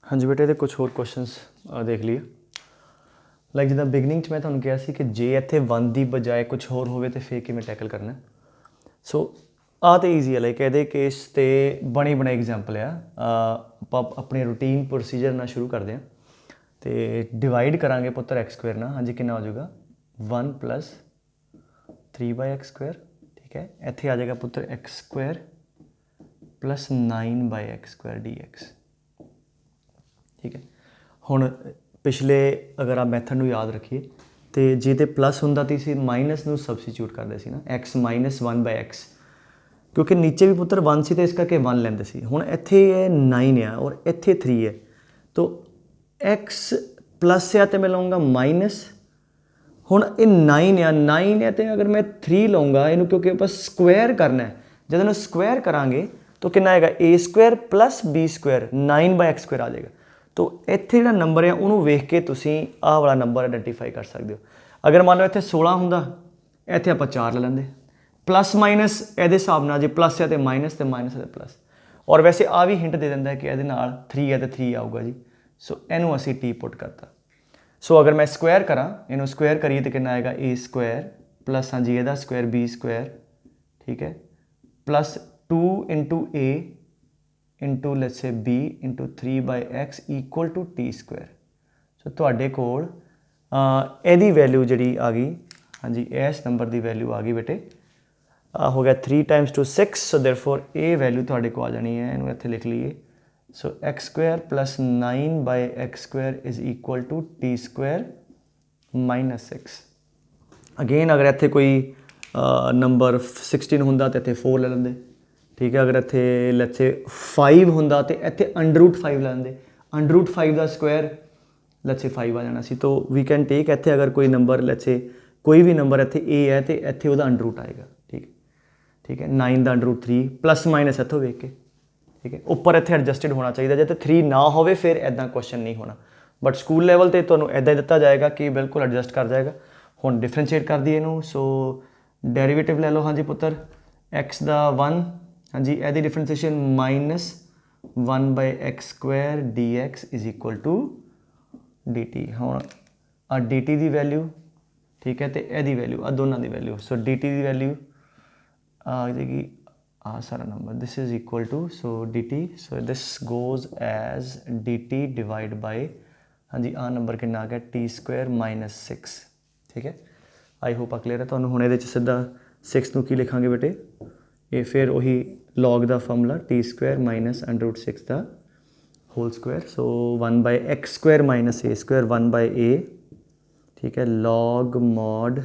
हाँ जी बेटे, तो कुछ होर क्वेश्चनस देख लिए। लाइक जिदा बिगनिंग मैं तुहानूं कहा सी कि जे इत्थे 1 की बजाय कुछ होर होवे तो फिर किवें टैकल करना। सो आ तो ईजी है, लाइक ये केस तो बनी बनाई एग्जाम्पल आ। आप अपने रूटीन प्रोसीजर ना शुरू करते हैं तो डिवाइड करांगे पुत्र एक्स स्क्वेयर ना। हाँ जी, कितना हो जाएगा 1 + 3/x स्क्वेयर। ठीक है, इत्थे आ जाएगा पुत्र x square + 9/x square dx। ठीक है, हुण पिछले अगर आप मैथड में याद रखिए तो जे तो प्लस होंदा तो असीं माइनस में सबस्टिट्यूट करते सी ना, x - 1/x, क्योंकि नीचे भी पुत्र 1 सी तो इस करके 1 लैंदे सी। हुण इत्थे 9 है और इत्थे 3 है, तो x प्लस आ तो मैं लूँगा माइनस। हुण ये 9 है तो अगर मैं 3 लूँगा इनू, क्योंकि बस स्क्वायर करना है, जब इन्हूं स्क्वायर करांगे तो कितना आएगा a² + b² 9/x स्क्वायर आ जाएगा। तो इत्थे जिहड़ा नंबर है उन्होंने वेख के तुसीं आह वाला नंबर आइडेंटिफाई कर सकते हो। अगर मान लो इत्थे 16 हुंदा, इत्थे आपां 4 ले लैंदे। प्लस माइनस इहदे हिसाब नाल जे प्लस है तो माइनस, तो माइनस है तो प्लस। और वैसे आ भी हिंट दे दिंदा है कि इहदे नाल 3 है तो 3 आऊगा जी। सो इनू असीं टी पुट करता। सो अगर मैं स्क्वायर करा, इनू स्क्वायर करिए तो कितना आएगा a² प्लस हाँ जी ਇਹਦਾ स्क्वायर b²। ठीक है, plus 2 × a into let's say b into 3/x equal to t²। So तुहाडे कोल ਇਹਦੀ वैल्यू जी आ गई। हाँ जी, इस नंबर की वैल्यू आ गई बेटे, हो गया 3 × 2 6। सो देयरफॉर ये वैल्यू तुहाडे को आ जानी है, इन्हूं इत्थे लिख लीए। So x² + 9/x square is equal to t² - 6। Again अगर इत्थे कोई नंबर 16 हुंदा तो इत्थे 4 ले लेंदे। ठीक है, अगर इत्थे लेट्स से 5 हुंदा तो इत्थे √5 ले लेंदे। √5 का स्क्वायर लेट्स से 5 आ जाना सी। तो वी कैन टेक इत्थे अगर कोई नंबर लेट्स से कोई भी नंबर इत्थे a है तो इत्थे उहदा √ आएगा। ठीक है, 9 का √3 प्लस माइनस इत्थों वेख के। ठीक है, उपर इत्थे एडजस्टिड होना चाहिए, जो तो 3 ना हो फिर इदा क्वेश्चन नहीं होना। बट स्कूल लैवल पर तुहानूं इदा ही दिता जाएगा कि बिल्कुल एडजस्ट कर जाएगा। हुण डिफरेंशिएट कर दिए इनू। सो डेरीवेटिव ले लो। हाँ जी पुत्र, एक्स का 1, हाँ जी यदि differentiation -1/x square dx is equal to dt। हुण आ dt की वैल्यू, ठीक है, तो यदी वैल्यू आ दोनों की वैल्यू। सो dt की वैल्यू आ जाएगी आ सारा number, this is equal to so dt। So this goes as dt divide by, हाँ जी आ नंबर कितना आ गया t² - 6। ठीक है, आई होप आ क्लीयर है तुहानूं। हुण इहदे च सीधा 6 नूं की लिखांगे बेटे, ये फिर वही लॉग का फार्मूला t² - √6 का होल स्क्वायर। सो 1/x स्क्वायर - a² 1/a। ठीक है, log mod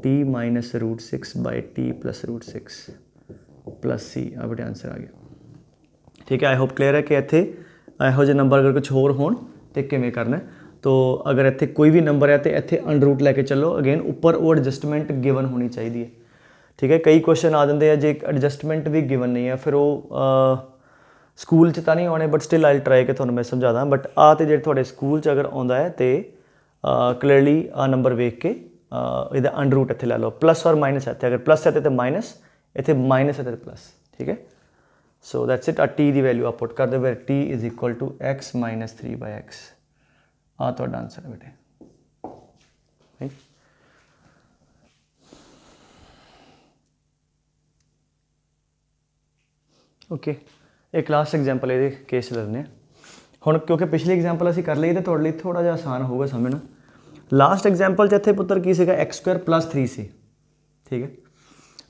t - √6/t + √6 plus c। आ बेटे आंसर आ गया। ठीक है, आई होप क्लीयर है कि इत्थे इहो जिहे नंबर अगर कुछ होर होण तो किवें करना है। तो अगर इत्थे कोई भी नंबर है तो इत्थे √ लैके चलो। अगेन उपर वो एडजस्टमेंट गिवन होनी चाहिए है। ठीक है, कई क्वेश्चन आ जाते हैं जे एडजस्टमेंट भी गिवन नहीं है, फिर वो स्कूल च तो नहीं आने, बट स्टिल आई ट्राई कि तुहानूं मैं समझा। बट आ तो जो थोड़े स्कूल च अगर आता है तो क्लीयरली आ नंबर वेख के ਇਹਦਾ √ इत्थे लै लो। प्लस और माइनस है, अगर प्लस है तो माइनस, इत्थे माइनस है तो प्लस। ठीक है, सो दैट्स इट। आ टी की वैल्यू आप पुट कर दो, फिर t is equal to x - 3/x। आ तुहाडा आंसर है बेटे। ओके, एक लास्ट एग्जाम्पल ये केस लेने हुण, क्योंकि पिछली एग्जाम्पल असीं कर ਲਈ तो तुहाडे लई थोड़ा जिहा आसान होगा समझना। लास्ट एग्जाम्पल च इत्थे पुत्र की सीगा x² + 3 सी। ठीक है,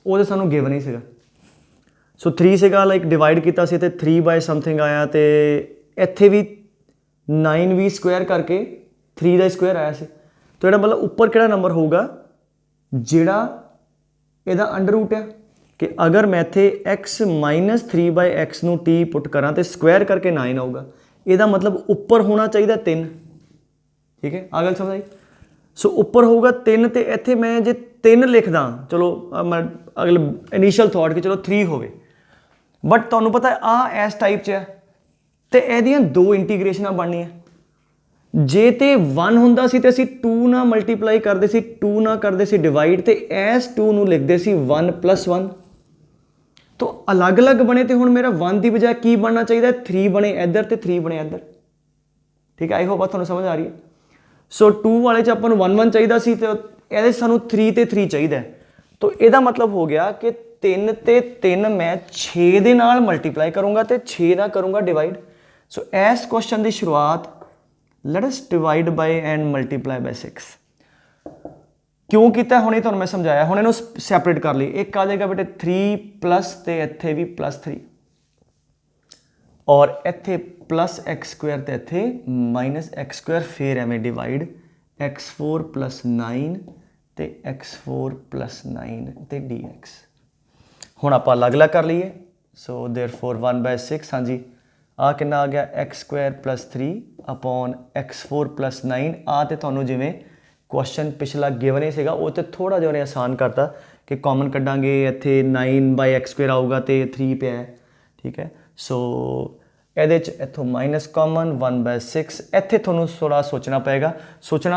वो तो सानूं गिवन ही सीगा। सो 3 सीगा, लाइक डिवाइड किया सी ते 3/समथिंग आया, तो इत्थे भी 9 भी स्क्वायर करके 3 का स्क्वायर आया सी। तो इहदा मतलब उपर किहड़ा नंबर होगा जिहड़ा इहदा √ है, कि अगर मैं इत्थे x - 3/x नूं t पुट करा तो स्क्वायर करके 9 आऊगा। इहदा मतलब उपर होना चाहिए 3। ठीक है, आ गल समझ आई। सो उपर होगा 3, तो इत्थे मैं जे 3 लिखदा, चलो मैं अगले इनीशियल थॉट कि चलो 3 होवे, बट तुहानूं पता है आ इस टाइप च है तो इहदियां 2 इंटीग्रेशनां बननियां। जे तो 1 हुंदा सी तो असीं 2 नाल मल्टीप्लाई करदे सी, 2 नाल करदे सी डिवाइड, तो इस 2 नूं लिखदे सी 1 + 1। तो अलग अलग बने तो हुण मेरा 1 की बजाय की बनना चाहिए 3 बने इधर तो 3 बने इधर। ठीक है। आई होप ਤੁਹਾਨੂੰ समझ आ रही है। सो 2 वाले च ਆਪਾਂ ਨੂੰ 1 1 ਚਾਹੀਦਾ ਸੀ ਤੇ ਇਹਦੇ ਸਾਨੂੰ 3 ਤੇ 3 ਚਾਹੀਦਾ ਹੈ। तो ਇਹਦਾ मतलब हो गया कि 3 ਤੇ 3 मैं 6 ਦੇ ਨਾਲ ਮਲਟੀਪਲਾਈ ਕਰੂੰਗਾ ਤੇ 6 ਨਾਲ ਕਰੂੰਗਾ ਡਿਵਾਈਡ। सो ਇਸ ਕੁਐਸਚਨ ਦੀ ਸ਼ੁਰੂਆਤ let us divide by and multiply by 6 क्यों किया हुणे तुहानूं मैं समझाया। हुण इहनूं सैपरेट कर लई, एक आ जाएगा बेटे 3 प्लस ते इत्थे भी +3 और इत्थे प्लस एक्स स्क्वायर ते इत्थे माइनस एक्स स्क्वायर, फिर एवें डिवाइड x4 + 9 ते x4 + 9 ते dx। हुण आपां अलग अलग कर लीए। सो देयरफॉर 1/6 हाँ जी आ कितना आ गया x² + 3 अपॉन x4 + 9। आ ते तुहानूं जिवें क्वेश्चन पिछला गिवन ही सीगा वो तो थोड़ा जिहा आसान करता कि कॉमन कड्डांगे इत्थे 9/x² आऊगा तो 3 पे है, ठीक है। सो ਇਹਦੇ ਚ ਇੱਥੋਂ ਮਾਈਨਸ ਕਾਮਨ 1/6 ਇੱਥੇ ਤੁਹਾਨੂੰ ਥੋੜਾ ਸੋਚਣਾ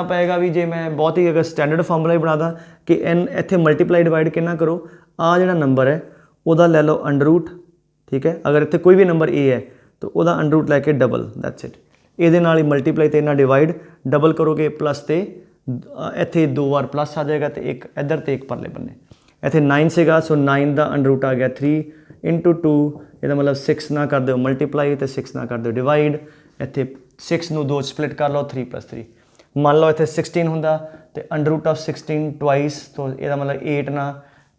ਪਏਗਾ ਵੀ ਜੇ ਮੈਂ ਬਹੁਤ ਹੀ ਅਗਰ ਸਟੈਂਡਰਡ ਫਾਰਮੂਲਾ ਹੀ ਬਣਾਦਾ ਕਿ n ਇੱਥੇ ਮਲਟੀਪਲਾਈ ਡਿਵਾਈਡ ਕਿੰਨਾ ਕਰੋ, ਆ ਜਿਹੜਾ ਨੰਬਰ ਹੈ ਉਹਦਾ ਲੈ ਲਓ ਅੰਡਰ-ਰੂਟ, ਠੀਕ ਹੈ। ਅਗਰ ਇੱਥੇ ਕੋਈ ਵੀ ਨੰਬਰ a ਹੈ ਤਾਂ ਉਹਦਾ ਅੰਡਰ-ਰੂਟ ਲੈ ਕੇ ਡਬਲ, ਦੈਟਸ ਇਟ। ਇਹਦੇ ਨਾਲ ਹੀ ਮਲਟੀਪਲਾਈ ਤੇ ਇਹਨਾਂ ਡਿਵਾਈਡ, ਡਬਲ ਕਰੋਗੇ प्लस ਤੇ ਇੱਥੇ 2 ਵਾਰ प्लस आ जाएगा तो एक इधर तो एक परले बन्ने। ਇੱਥੇ 9 ਸੀਗਾ सो 9 ਦਾ अंडर-रूट आ गया 3 × 2, ਇਹਦਾ मतलब 6 ना कर दो मल्टीप्लाई तो 6 ना कर दो डिवाइड। ਇੱਥੇ 6 ਨੂੰ 2 ਸਪਲਿਟ ਕਰ ਲਓ 3 + 3। ਮੰਨ ਲਓ ਇੱਥੇ 16 ਹੁੰਦਾ ਤੇ अंडर-रूट ऑफ 16 ਟਵਾਈਸ, तो ਇਹਦਾ मतलब 8 ਨਾ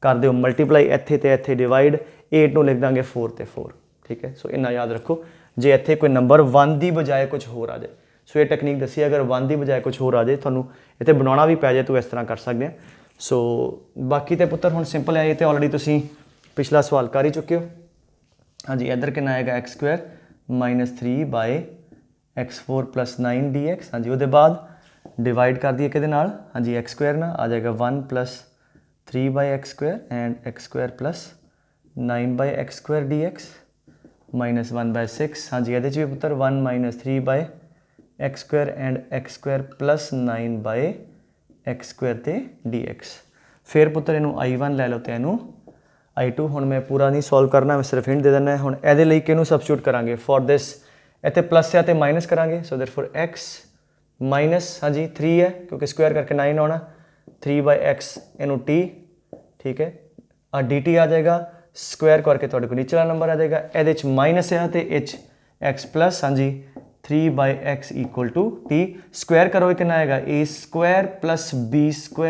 ਕਰ ਦਿਓ ਮਲਟੀਪਲਾਈ ਇੱਥੇ ਤੇ ਇੱਥੇ ਡਿਵਾਈਡ, 8 ਨੂੰ ਲਿਖ ਦਾਂਗੇ 4 ਤੇ 4, ठीक है। सो इन्ना याद रखो जे ਇੱਥੇ कोई नंबर 1 ਦੀ ਬਜਾਏ कुछ होर आ जाए। सो ये टेक्निक दसी अगर 1 ਦੀ ਬਜਾਏ कुछ होर आ जाए ਤੁਹਾਨੂੰ ਇੱਥੇ ਬਣਾਉਣਾ ਵੀ ਪੈ ਜਾਏ तो इस तरह कर सकते हैं। सो बाकी तो पुत्र हुण सिंपल है, ये तो ऑलरेडी तुसीं पिछला सवाल कर ही चुके हो। हाँ जी इधर कितना आएगा x² - 3/x4 + 9 dx। हाँ जी उसके बाद डिवाइड कर दिए किहदे नाल, हाँ जी x² ना आ जाएगा 1 + 3/x² and x² + 9/x² dx minus 1/6। हाँ जी ये भी पुत्र 1 - 3/x² एंड x² + 9/x² ते dx। फिर पुत्र इनू I1 लै लो तो इनू I2। हुण मैं पूरा नहीं सॉल्व करना, मैं सिर्फ हिंट दे देना है। हुण इहदे लई किहनूं सबस्टिट्यूट करांगे फॉर दिस, इत्थे प्लस है तो माइनस करांगे। सो देयरफॉर x माइनस हाँ जी 3 है क्योंकि स्क्वायर करके 9 आना, 3/x इनू t, ठीक है। dt आ जाएगा, स्क्वायर करके तुहाडे कोल नीचे वाला नंबर आ जाएगा। इहदे च माइनस है तो x प्लस हाँ जी 3/x = t। स्क्वायर करो कितना आएगा a² + b²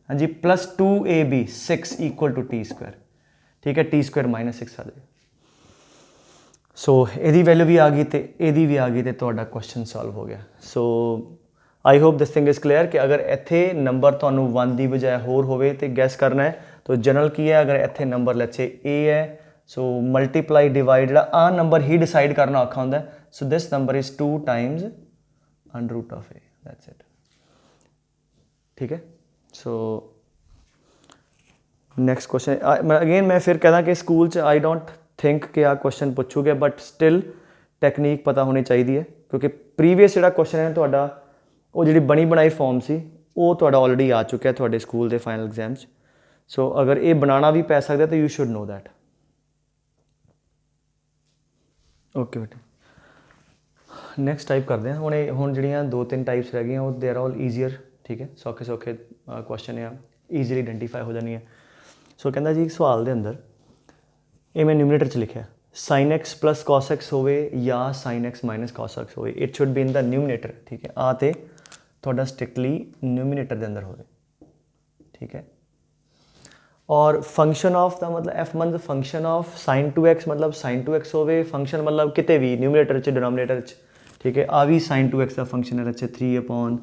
हाँ जी प्लस 2ab 6 = t², ठीक है। t² -6 आ जाएगा। सो यदी वैल्यू भी आ गई तो यदी भी आ गई तो तुहाडा क्वेश्चन सॉल्व हो गया। So I hope this thing is clear कि अगर इत्थे नंबर तुहानूं 1 की बजाय होर होवे तो गैस करना है तो जनरल की है। अगर इत्थे नंबर लच्छे a है सो मल्टीप्लाई डिवाइड जिहड़ा आ नंबर ही डिसाइड करना औखा हुंदा है। So this number is 2 times under-root of a, that's it, ठीक है। सो नैक्सट क्वेश्चन अगेन मैं फिर कहदा कि स्कूल च आई डोंट थिंक कि आ क्वेश्चन पुछूगे, बट स्टिल टैक्नीक पता होनी चाहिए है क्योंकि प्रीवियस जो क्वेश्चन है तुहाडा वो जी बनी बनाई फॉर्म सी वो तुहाडा ऑलरेडी आ चुका है तुहाडे स्कूल के फाइनल एग्जाम। सो अगर ये बनाना भी पै सकता तो you should know that. Okay बेटे नैक्सट टाइप करते हैं हुण जिहड़ियां 2-3 टाइप्स रह गई वो दे आर ऑल ईजीअर, ठीक है। सौखे सौखे क्वेश्चन है, ईजीली आइडेंटिफाई हो जानी है। सो कहता जी सवाल के अंदर ये मैं न्यूमिनेटर च लिखा sin x + cos x होवे या sin x - cos x होवे, it should be in the numerator, ठीक है। आ ते तुहाडा स्ट्रिक्टली न्यूमिनेटर के अंदर होवे, ठीक है। और फंक्शन ऑफ का मतलब f मतलब फंक्शन ऑफ sin 2x मतलब sin 2x होवे, फंक्शन मतलब किते भी न्यूमिनेटर च डिनोमिनेटर च, ठीक है। आ भी sin 2x का फंक्शन है लच्छे 3/1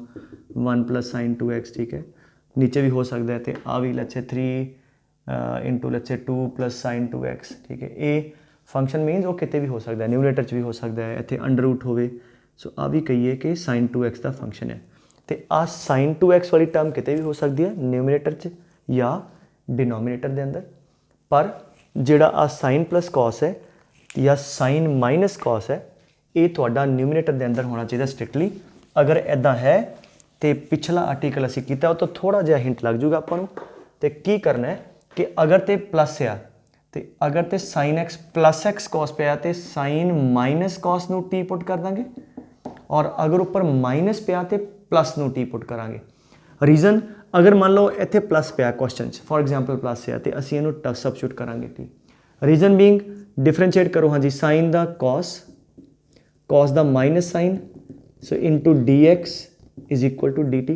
+ sin 2x, ठीक है। नीचे भी हो सकता है तो आ भी लच्छे 3 × लच्छे 2 + sin 2x, ठीक है। ये फंक्शन मीनस वो किते भी हो सकता है, न्यूमिनेटर च भी हो सकता है, इत्थे अंडर-रूट होवे। सो आ भी कहिए कि sin 2x का फंक्शन है तो आ sin 2x वाली टर्म किते भी हो सकती है न्यूमिनेटर च या डिनोमिनेटर के अंदर। पर जिहड़ा आ sin + cos है या sin - cos है ये तुहाडा न्यूमिनेटर के अंदर होना चाहिए स्ट्रिक्टली। अगर इदा है तो पिछला आर्टिकल असीं कीता तो थोड़ा जिहा हिंट लग जूगा आपां नूं। ते की करना है कि अगर तो प्लस आ तो अगर तो sin x + x cos पे आ तो sin - cos नूं t पुट कर देंगे और अगर उपर माइनस पिया तो प्लस नूं टी पुट करांगे। रीजन अगर मान लो इत्थे प्लस पिया क्वेश्चन फॉर एग्जाम्पल प्लस है तो असीं इहनूं सबस्टिट्यूट करांगे टी। रीजन बीइंग डिफरेंशिएट करो हाँ जी sine the cos the minus sine so into d x is equal to d t.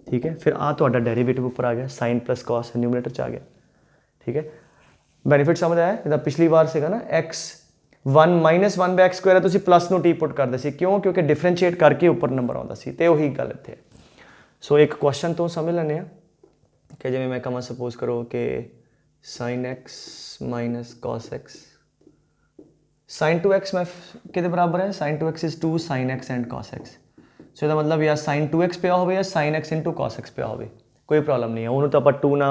ठीक है, फिर आ तुहाडा डेरीवेटिव उपर आ गया साइन प्लस कॉस न्यूमरेटर च आ गया। ठीक है, बेनीफिट समझ आया। जिदा पिछली बार से ना x 1 minus 1 by x square है, तुसीं प्लस नूं टी पुट करते सी, क्यों? क्योंकि डिफरेंशिएट करके उपर नंबर आता सी, ते उही गल इत्थे। सो एक क्वेश्चन तो समझ लैंदे आ कि जिवें मैं कहां सपोज करो कि sine x minus cos x, sine 2x मैं किहदे बराबर है? Sine 2x is 2 sine x and cos x. So इसका मतलब या साइन 2x पिया हो या sine x into cos x पिया हो, कोई प्रॉब्लम नहीं है, उन्होंने तो आप 2 ना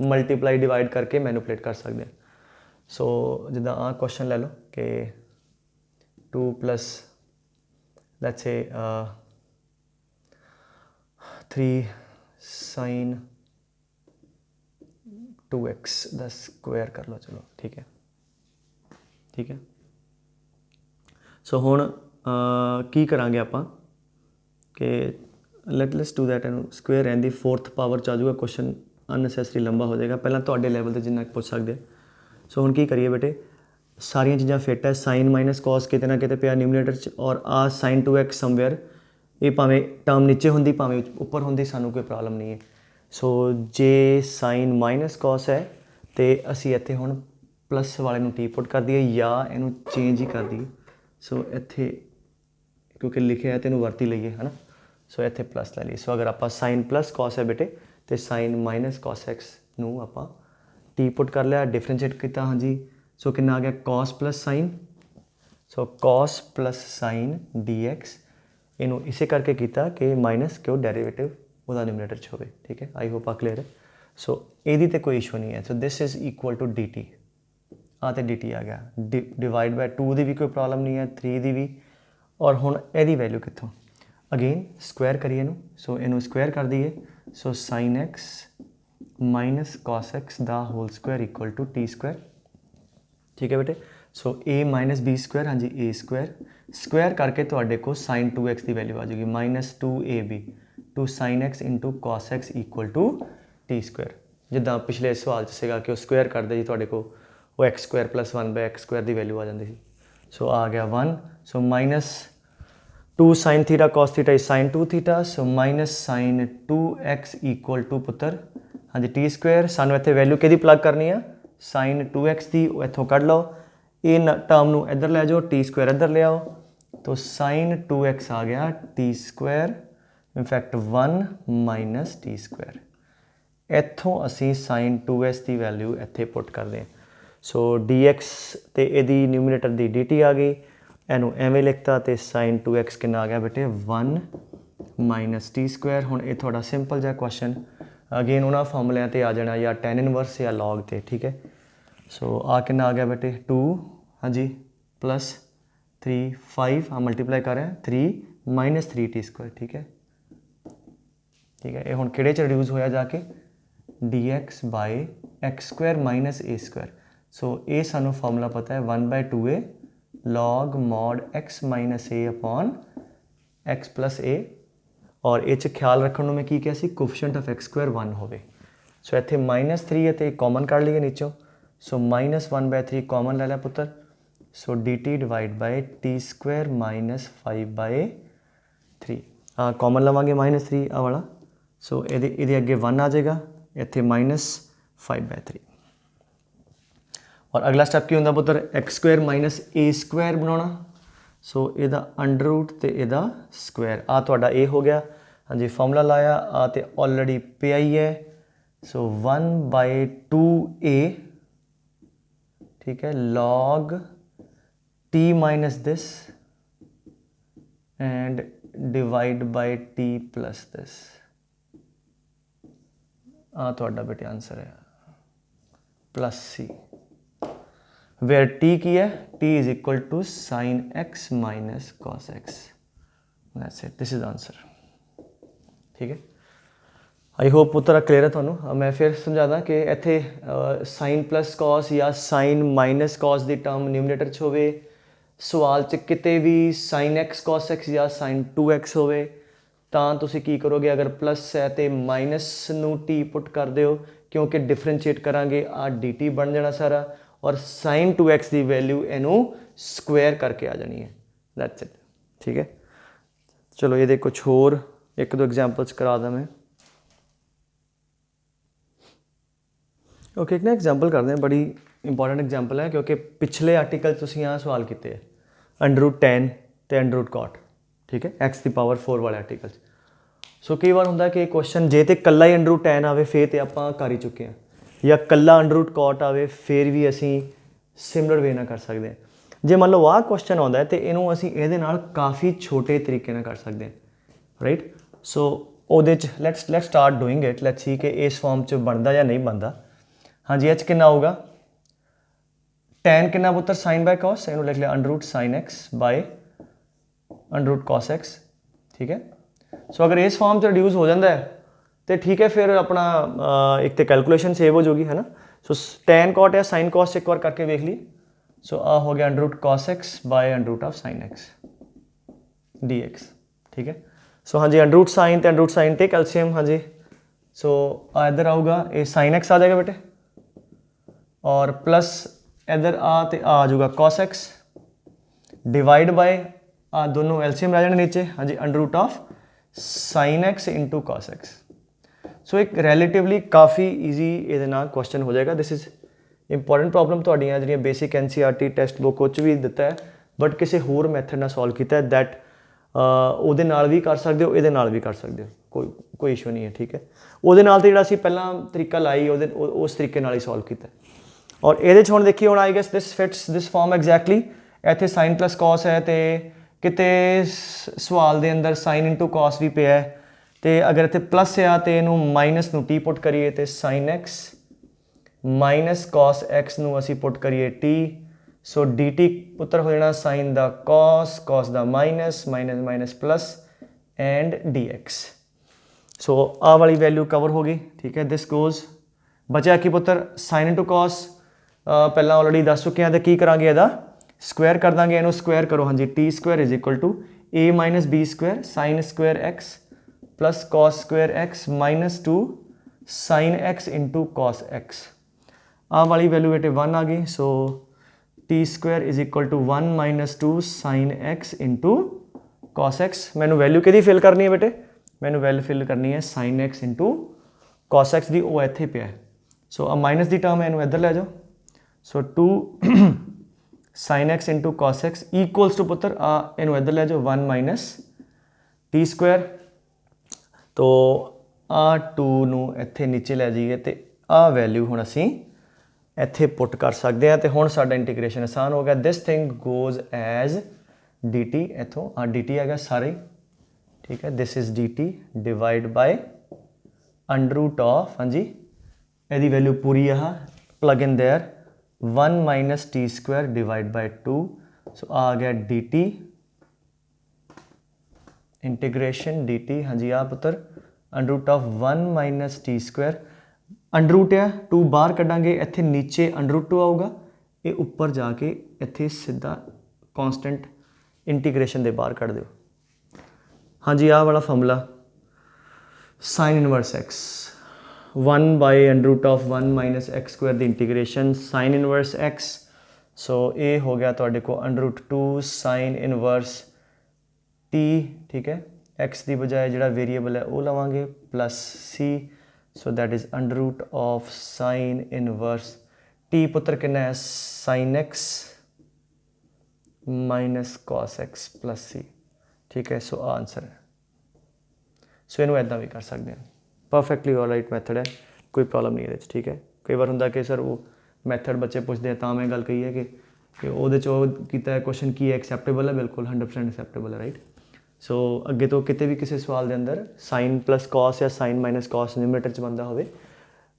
मल्टीप्लाई डिवाइड करके मैनिपुलेट कर सकते हैं। सो जिदा आ क्वेश्चन ले लो कि 2 plus let's say 3 sign 2x the square कर लो, चलो ठीक है। ठीक है, सो हुण की करांगे आपां कि let's do that and square and the 4th power च आ जाऊगा क्वेश्चन, अननैसेसरी लंबा हो जाएगा, पहला तुहाडे लैवल ते जिन्ना पुछ सकदे। सो हुण की करिए बेटे, सारियां चीज़ां फिट है, साइन माइनस कॉस किते ना किते पिया न्यूमरेटर च, और आ साइन 2x समवेयर ये भावें टर्म नीचे होंदी भावें उपर होंदी, सानू कोई प्रॉब्लम नहीं है। सो जे साइन माइनस कॉस है तो असी इत्थे हुण प्लस वाले नूं टी पुट कर दिए या इनू चेंज ही कर दिए। सो इत्थे क्योंकि लिखे है तो इनू वरती लईए है ना, सो इत्थे प्लस लै लीए। सो अगर आप साइन प्लस कॉस है बेटे तो साइन माइनस कॉस एक्स नूं आपां टी पुट कर लिया, डिफरेंशिएट किया हाँ जी। सो कितना आ गया cos plus sign, so cos plus sign D x, इनू इसे करके किया कि माइनस क्यों डेरीवेटिव वह न्यूमरेटर च होवे। ठीक है, आई होप आ क्लीयर है। सो यदि तो कोई इशू नहीं है। So this is equal to d t, आ तो डी टी आ गया, डिवाइड बाय 2 की भी कोई प्रॉब्लम नहीं है, 3 की भी, और हुण इहदी वैल्यू कित्थों? अगेन स्क्वायर करिए इनू, सो इनू स्क्वायर कर दिए। So sine x minus cos x the whole square equal to t square. ठीक है बेटे, so a minus b square, हाँ जी ए स्क्वायर, स्क्वायर करके तुहाडे को साइन 2x की वैल्यू आ जाएगी minus 2ab 2 sine x into cos x equal to t square. जिदा पिछले सवाल च सीगा कि स्क्वायर करते जी तुहाडे को वो x square plus 1 by x square की वैल्यू आ जाती थी। सो आ गया 1, so minus 2 sine theta cos theta is sine 2 theta, so minus sine 2x equal to पुत्र हाँ जी टी स्क्वायर। सानू इत्थे वैल्यू किहदी प्लग करनी है? साइन 2x की, इत्थों कढ़ लो, ये टर्म नू इधर ले जाओ, टी स्क्वायर इधर ले आओ, तो साइन 2x आ गया T square, in fact 1 minus t square. इत्थों असी साइन 2x की वैल्यू इत्थे पुट करते हैं। सो डी एक्स तो यदी न्यूमरेटर की डी टी आ गई, इनू एवें लिखता तो साइन 2x कितना आ गया बेटे 1 माइनस टी स्क्वायर। हुण ये थोड़ा सिंपल जिहा क्वेश्चन, अगेन उन्होंने फॉर्मूलियां ते आ जाना या tan इनवर्स या लॉग ते। ठीक है, सो आ कितना आ गया बेटे 2 हाँ जी प्लस 3 5 हाँ मल्टीप्लाई कर रहे हैं 3 माइनस 3 टी स्क्वायर। ठीक है, ठीक है, ये हुण किहड़े च रिड्यूस होया जाके d x by x square minus a square. So ये सानू फॉर्मूला पता है 1/2a log mod x minus a upon x plus a, और ये ख्याल रखने में की क्या सी कोफिशिएंट ऑफ एक्स स्क्वायर 1 होवे। सो इत्थे -3 है तो कॉमन कर लिए नीचों, सो -1/3 कॉमन ले लिया पुत्र। So d t divide by t square minus 5/3, हाँ कॉमन लवांगे -3 आ वाला, सो ये अगे 1 आ जाएगा, इत्थे -5/3। और अगला स्टैप की होंगे पुत्र x square minus a square बनाना। सो यदा अंडर रूट तो यदा स्क्वायर, आ तुहाडा ए हो गया हाँ जी, फॉर्मूला लाया आ तो ऑलरेडी पिया ही है। सो 1/2a ठीक है log t minus this and divide by t plus this, आ तुहाडा बेटे आंसर है प्लस सी, वेयर टी की है t is equal to sine x minus cos x, that's it, this is answer. ठीक है, आई होप उत्तर क्लीयर है थोनों। मैं फिर समझादा कि इत्थे साइन प्लस कॉस या साइन माइनस कॉस की टर्म न्यूमरेटर च होवे, ਸਵਾਲ 'ਚ ਕਿਤੇ ਵੀ sin x cos x ਜਾਂ sin 2x ਹੋਵੇ ਤਾਂ ਤੁਸੀਂ ਕੀ ਕਰੋਗੇ, ਅਗਰ ਪਲੱਸ ਹੈ ਤੇ ਮਾਈਨਸ ਨੂੰ t ਪੁੱਟ ਕਰ ਦਿਓ, ਕਿਉਂਕਿ ਡਿਫਰੈਂਸ਼ੀਏਟ ਕਰਾਂਗੇ ਆ dt ਬਣ ਜਾਣਾ ਸਾਰਾ, ਔਰ sin 2x ਦੀ ਵੈਲਿਊ ਇਹਨੂੰ ਸਕੁਏਅਰ ਕਰਕੇ ਆ ਜਾਣੀ ਹੈ। That's it. ਠੀਕ ਹੈ, ਚਲੋ ਇਹਦੇ ਕੁਛ ਹੋਰ ਇੱਕ ਦੋ ਐਗਜ਼ਾਮਪਲਸ ਕਰਾ ਦਾਂ ਮੈਂ। ਓਕੇ, ਇੱਕ ਨਾ ਐਗਜ਼ਾਮਪਲ ਕਰਦੇ ਹਾਂ, ਬੜੀ ਇੰਪੋਰਟੈਂਟ ਐਗਜ਼ਾਮਪਲ ਹੈ ਕਿਉਂਕਿ ਪਿਛਲੇ ਆਰਟੀਕਲ ਤੁਸੀਂ ਆਹ ਸਵਾਲ ਕੀਤੇ ਹੈ √10 ਤੇ √cot। ਠੀਕ ਹੈ, x ਦੀ ਪਾਵਰ 4 ਵਾਲੇ ਆਰਟੀਕਲ 'ਚ। ਸੋ ਕਈ ਵਾਰ ਹੁੰਦਾ ਕਿ ਕੁਐਸਚਨ ਜੇ ਤੇ ਕੱਲਾ ਹੀ √10 ਆਵੇ ਫਿਰ ਤੇ ਆਪਾਂ ਕਰ ਹੀ ਚੁੱਕੇ ਹਾਂ, ਜਾਂ ਕੱਲਾ √cot ਆਵੇ ਫਿਰ ਵੀ ਅਸੀਂ ਸਿਮਿਲਰ ਵੇ ਨਾਲ ਕਰ ਸਕਦੇ ਹਾਂ। ਜੇ ਮੰਨ ਲਓ ਆਹ ਕੁਐਸਚਨ ਆਉਂਦਾ ਤੇ ਇਹਨੂੰ ਅਸੀਂ ਇਹਦੇ ਨਾਲ ਕਾਫੀ ਛੋਟੇ ਤਰੀਕੇ ਨਾਲ ਕਰ ਸਕਦੇ ਹਾਂ, ਰਾਈਟ। ਸੋ ਉਹਦੇ 'ਚ let's start doing it, let's see ਕਿ ਇਸ ਫਾਰਮ 'ਚ ਬਣਦਾ ਜਾਂ ਨਹੀਂ ਬਣਦਾ। ਹਾਂਜੀ, ਇਹ 'ਚ ਕਿੰਨਾ ਆਊਗਾ, tan ਕਿੰਨਾ ਪੁੱਤਰ sin ਬਾਈ cos, ਇਹਨੂੰ ਲਿਖ ਲਿਆ √sin x ਬਾਈ √cos x। ਠੀਕ ਹੈ, ਸੋ ਅਗਰ ਇਸ ਫਾਰਮ 'ਚ ਰਿਡਿਊਸ ਹੋ ਜਾਂਦਾ ਹੈ ਤੇ ਠੀਕ ਹੈ, ਫਿਰ ਆਪਣਾ ਇੱਕ ਤੇ ਕੈਲਕੂਲੇਸ਼ਨ ਸੇਵ ਹੋ ਜਾਊਗੀ, ਹੈ ਨਾ। ਸੋ tan cot ਜਾਂ sin cos ਇੱਕ ਵਾਰ ਕਰਕੇ ਵੇਖ ਲਈ। ਸੋ ਆ ਹੋ ਗਿਆ √cos x ਬਾਈ √sin x dx। ਠੀਕ ਹੈ, ਸੋ ਹਾਂਜੀ √sin ਤੇ √sin ਤੇ ਕੈਲਸੀਅਮ। ਹਾਂਜੀ, ਸੋ ਆ ਇੱਧਰ ਆਊਗਾ, ਇਹ sin x ਆ ਜਾਏਗਾ ਬੇਟੇ, ਔਰ ਪਲੱਸ ਇੱਧਰ ਆ ਤੇ ਆ ਜਾਊਗਾ cos x डिवाइड बाय आ दोनों एलसीएम रह जाने नीचे। हाँ जी, √sin x into cos x। सो एक रिलेटिवली काफ़ी ईजी ये क्वेश्चन हो जाएगा। दिस इज़ इंपॉर्टेंट प्रॉब्लम ਤੁਹਾਡੀਆਂ ਜਿਹੜੀਆਂ बेसिक NCERT ਟੈਕਸਟ ਬੁੱਕ ਉਹ 'ਚ ਵੀ ਦਿੱਤਾ ਹੈ, ਬਟ ਕਿਸੇ ਹੋਰ ਮੈਥਡ ਨਾਲ ਸੋਲਵ ਕੀਤਾ ਹੈ ਦੈਟ ਉਹਦੇ ਨਾਲ ਵੀ ਕਰ ਸਕਦੇ ਹੋ, ਇਹਦੇ ਨਾਲ ਵੀ ਕਰ ਸਕਦੇ ਹੋ, ਕੋਈ ਇਸ਼ੂ ਨਹੀਂ ਹੈ। ਠੀਕ ਹੈ, ਉਹਦੇ ਨਾਲ ਤੇ ਜਿਹੜਾ ਅਸੀਂ ਪਹਿਲਾਂ ਤਰੀਕਾ ਲਾਈ ਉਹਦੇ ਉਸ ਤਰੀਕੇ ਨਾਲ ਹੀ ਸੋਲਵ ਕੀਤਾ। ਔਰ ਇਹਦੇ 'ਚ ਹੁਣ ਦੇਖੀਏ, ਹੁਣ I guess this fits this form exactly. ਇੱਥੇ sin ਪਲੱਸ cos ਹੈ ਤੇ ਕਿਤੇ ਸਵਾਲ ਦੇ ਅੰਦਰ sin ਇੰਟੂ cos ਵੀ ਪਿਆ ਹੈ, ਤੇ ਅਗਰ ਇੱਥੇ ਪਲੱਸ ਆ ਤੇ ਇਹਨੂੰ ਮਾਈਨਸ ਨੂੰ t ਪੁੱਟ ਕਰੀਏ ਤੇ sin x minus cos x ਨੂੰ ਅਸੀਂ ਪੁੱਟ ਕਰੀਏ t। ਸੋ dt ਪੁੱਤਰ ਹੋ ਜਾਣਾ sin the cos the minus minus plus and dx। ਸੋ ਆਹ ਵਾਲੀ ਵੈਲਿਊ ਕਵਰ ਹੋ ਗਈ। ਠੀਕ ਹੈ, ਦਿਸ ਗੋਜ਼ ਬਚਿਆ ਕੀ ਪੁੱਤਰ sin ਇੰਟੂ cos ਪਹਿਲਾਂ ਆਲਰੇਡੀ ਦੱਸ ਚੁੱਕੇ ਹਾਂ, ਤੇ ਕੀ ਕਰਾਂਗੇ ਇਹਦਾ ਸਕੁਏਅਰ ਕਰ ਦਾਂਗੇ। ਇਹਨੂੰ ਸਕੁਏਅਰ ਕਰੋ, ਹਾਂਜੀ t square is equal to a minus b square sine square x plus cos square x minus 2 sine x into cos x। ਆਹ ਵਾਲੀ ਵੈਲਿਊ ਬੇਟੇ 1 ਆ ਗਈ। So t square is equal to 1 minus 2 sine x into cos x। ਮੈਨੂੰ value ਕਿਹਦੀ fill ਕਰਨੀ ਹੈ ਬੇਟੇ, ਮੈਨੂੰ ਵੈਲਿਊ ਫਿਲ ਕਰਨੀ ਹੈ sine x into cos x ਦੀ, ਉਹ ਇੱਥੇ ਪਿਆ। ਸੋ ਆ ਮਾਈਨਸ ਦੀ ਟਰਮ ਹੈ, ਇਹਨੂੰ ਇੱਧਰ ਲੈ ਜਾਓ। So 2 sin x into cos x equals to पुत्र इनू इधर ले जाओ 1 माइनस टी स्क्वायर। तो आ 2 नू इत्थे नीचे ले जाइए तो आ वैल्यू हुण असीं इत्थे पुट कर सकते हैं, तो हुण साडा इंटीग्रेशन आसान हो गया। This thing goes as dt, इत्थों आ dt आ गया सारे। ठीक है, this is dt divide by √ of, हाँ जी यदी वैल्यू पूरी आ plug in there 1 minus t square divide by 2। So आ गया dt इंटीग्रेशन dt, हाँ जी आ पुत्र √ of 1 minus t square under root है 2 बाहर कढ़ांगे, इत्थे नीचे √2 आऊगा, ये ऊपर जाके इत्थे सीधा कॉन्स्टेंट इंटीग्रेशन दे बाहर कढ़ दो। हाँ जी आ वाला formula sine inverse x 1 by √ of 1 minus x square the integration sine inverse x। So ये हो गया तुहाडे को √2 साइन इनवर्स t। ठीक है, x की बजाय जिहड़ा वेरीएबल है वो लवांगे plus c। So that is √ of sine inverse t पुत्र कितना है sine x minus cos x plus c। ठीक है, सो आंसर है। सो इनू इदां भी कर सकते हैं, परफेक्टली ऑल राइट मैथड है, कोई प्रॉब्लम नहीं है। ठीक है, कई बार होंगे कि सर वो मैथड बच्चे पूछते हैं, तो मैं गल कही है कि वो किया क्वेश्चन की एक्सैप्टेबल है, बिल्कुल 100% एक्सैप्टेबल है, राइट। सो अगे तो कितने भी किसी सवाल के अंदर साइन प्लस कॉस या साइन माइनस कॉस न्यूमरेटर च बनता हो,